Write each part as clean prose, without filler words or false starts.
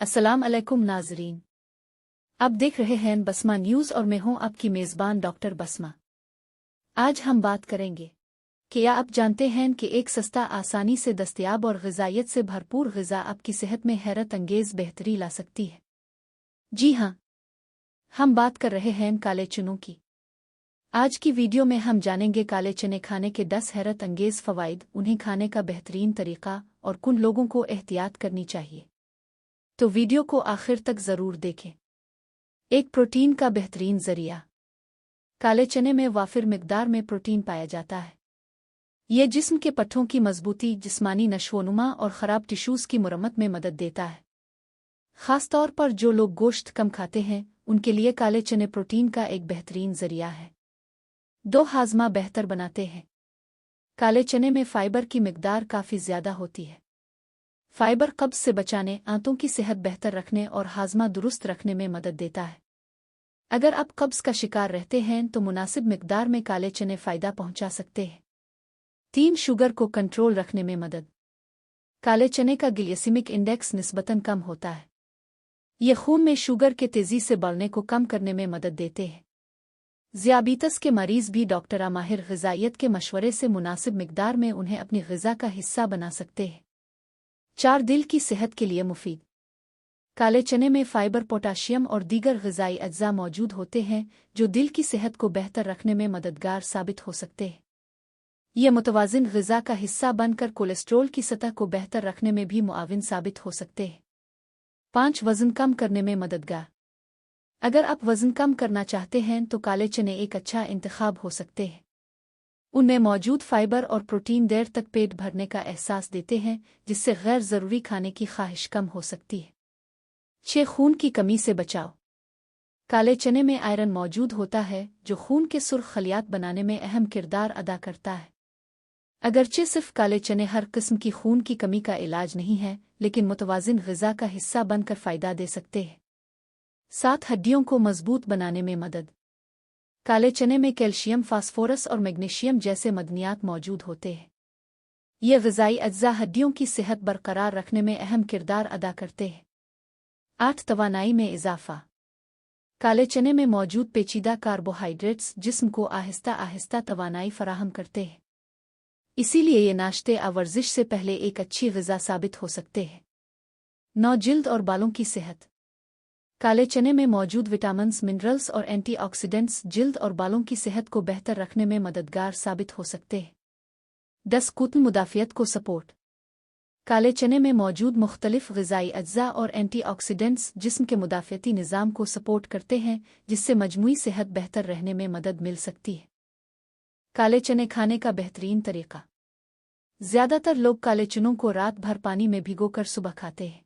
अस्सलाम अलैकुम नाजरीन। आप देख रहे हैं बसमा न्यूज़ और मैं हूं आपकी मेज़बान डॉक्टर बसमा। आज हम बात करेंगे कि क्या आप जानते हैं कि एक सस्ता, आसानी से दस्तयाब और ग़िज़ाइयत से भरपूर ग़िज़ा आपकी सेहत में हैरत अंगेज़ बेहतरी ला सकती है। जी हाँ, हम बात कर रहे हैं काले चनों की। आज की वीडियो में हम जानेंगे काले चने खाने के 10 हैरत अंगेज़ फ़वाइद, उन्हें खाने का बेहतरीन तरीका और किन लोगों को एहतियात करनी चाहिए। तो वीडियो को आखिर तक ज़रूर देखें। एक प्रोटीन का बेहतरीन ज़रिया। काले चने में वाफिर मिकदार में प्रोटीन पाया जाता है। ये जिस्म के पट्ठों की मजबूती, जिस्मानी नशोनुमा और ख़राब टिश्यूज़ की मुरम्मत में मदद देता है। ख़ास तौर पर जो लोग गोश्त कम खाते हैं, उनके लिए काले चने प्रोटीन का एक बेहतरीन ज़रिया है। 2. हाज़मा बेहतर बनाते हैं। काले चने में फ़ाइबर की मिकदार काफ़ी ज़्यादा होती है। फ़ाइबर कब्ज़ से बचाने, आंतों की सेहत बेहतर रखने और हाज़मा दुरुस्त रखने में मदद देता है। अगर आप कब्ज़ का शिकार रहते हैं तो मुनासिब मिकदार में काले चने फ़ायदा पहुंचा सकते हैं। 3. शुगर को कंट्रोल रखने में मदद। काले चने का ग्लाइसेमिक इंडेक्स निस्बतन कम होता है। ये खून में शुगर के तेज़ी से बढ़ने को कम करने में मदद देते हैं। ज़ियाबीतस के मरीज़ भी डॉक्टर माहिर ग़िज़ाइयत के मशवरे से मुनासिब मिकदार में उन्हें अपनी ग़िज़ा का हिस्सा बना सकते हैं। 4. दिल की सेहत के लिए मुफीद। काले चने में फ़ाइबर, पोटाशियम और दीगर ग़िज़ाई अज्जा मौजूद होते हैं जो दिल की सेहत को बेहतर रखने में मददगार साबित हो सकते हैं। ये मुतवाज़िन ग़िज़ा का हिस्सा बनकर कोलेस्ट्रॉल की सतह को बेहतर रखने में भी मुआविन साबित हो सकते हैं। 5. वज़न कम करने में मददगार। अगर आप वज़न कम करना चाहते हैं तो काले चने एक अच्छा इंतखाब हो सकते हैं। उनमें मौजूद फ़ाइबर और प्रोटीन देर तक पेट भरने का एहसास देते हैं, जिससे गैर ज़रूरी खाने की ख्वाहिश कम हो सकती है। 6. खून की कमी से बचाव। काले चने में आयरन मौजूद होता है जो खून के सुर्ख खलियात बनाने में अहम किरदार अदा करता है। अगरचे सिर्फ काले चने हर किस्म की खून की कमी का इलाज नहीं है, लेकिन मुतवाज़िन ग़िज़ा का हिस्सा बनकर फ़ायदा दे सकते हैं। 7. हड्डियों को मजबूत बनाने में मदद। काले चने में कैल्शियम, फास्फोरस और मैग्नीशियम जैसे मदनियात मौजूद होते हैं। ये ग़िज़ाई अज्जा हड्डियों की सेहत बरकरार रखने में अहम किरदार अदा करते हैं। 8. तवानाई में इजाफ़ा। काले चने में मौजूद पेचीदा कार्बोहाइड्रेट्स जिस्म को आहिस्ता आहिस्ता तवानाई फराहम करते हैं। इसीलिए ये नाश्ते या वर्जिश से पहले एक अच्छी ग़िज़ा साबित हो सकते हैं। 9. जिल्द और बालों की सेहत। काले चने में मौजूद विटामिन्स, मिनरल्स और एंटीऑक्सीडेंट्स जिल्द और बालों की सेहत को बेहतर रखने में मददगार साबित हो सकते हैं। 10. कुत्ल मुदाफ़ियत को सपोर्ट। काले चने में मौजूद मुख्तलिफ ग़िज़ाई अज्जा और एंटीऑक्सीडेंट्स जिस्म के मुदाफ़ियती निज़ाम को सपोर्ट करते हैं, जिससे मजमूई सेहत बेहतर रहने में मदद मिल सकती है। काले चने खाने का बेहतरीन तरीका। ज़्यादातर लोग काले चनों को रात भर पानी में भिगोकर सुबह खाते हैं।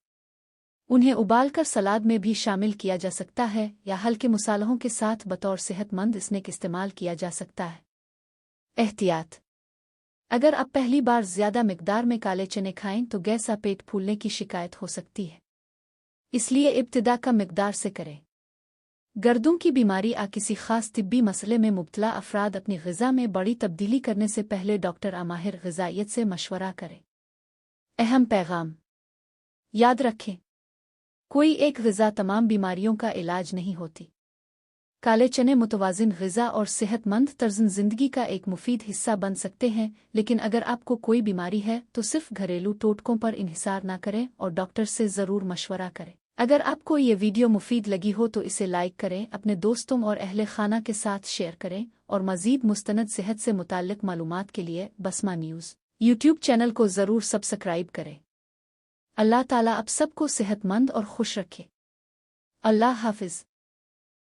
उन्हें उबालकर सलाद में भी शामिल किया जा सकता है या हल्के मसालों के साथ बतौर सेहतमंद स्नैक इस्तेमाल किया जा सकता है। एहतियात। अगर आप पहली बार ज़्यादा मिकदार में काले चने खाएं तो गैस या पेट फूलने की शिकायत हो सकती है, इसलिए इब्तिदा कम मिकदार से करें। गर्दों की बीमारी या किसी ख़ास तिब्बी मसले में मुब्तला अफराद अपनी ग़िज़ा में बड़ी तब्दीली करने से पहले डॉक्टर माहिर ग़िज़ाइयत से मशवरा करें। अहम पैगाम याद रखें, कोई एक ग़िज़ा तमाम बीमारियों का इलाज नहीं होती। काले चने मुतवाज़िन ग़िज़ा और सेहतमंद तर्ज़ ज़िंदगी का एक मुफीद हिस्सा बन सकते हैं, लेकिन अगर आपको कोई बीमारी है तो सिर्फ घरेलू टोटकों पर इन्हिसार ना करें और डॉक्टर से ज़रूर मशवरा करें। अगर आपको ये वीडियो मुफीद लगी हो तो इसे लाइक करें, अपने दोस्तों और अहले खाना के साथ शेयर करें और मज़ीद मुस्तनद सेहत से मुताल्लिक़ मालूमात के लिए बसमा न्यूज़ यूट्यूब चैनल को ज़रूर सब्सक्राइब करें। अल्लाह ताला आप सबको सेहतमंद और खुश रखे। अल्लाह हाफ़िज़।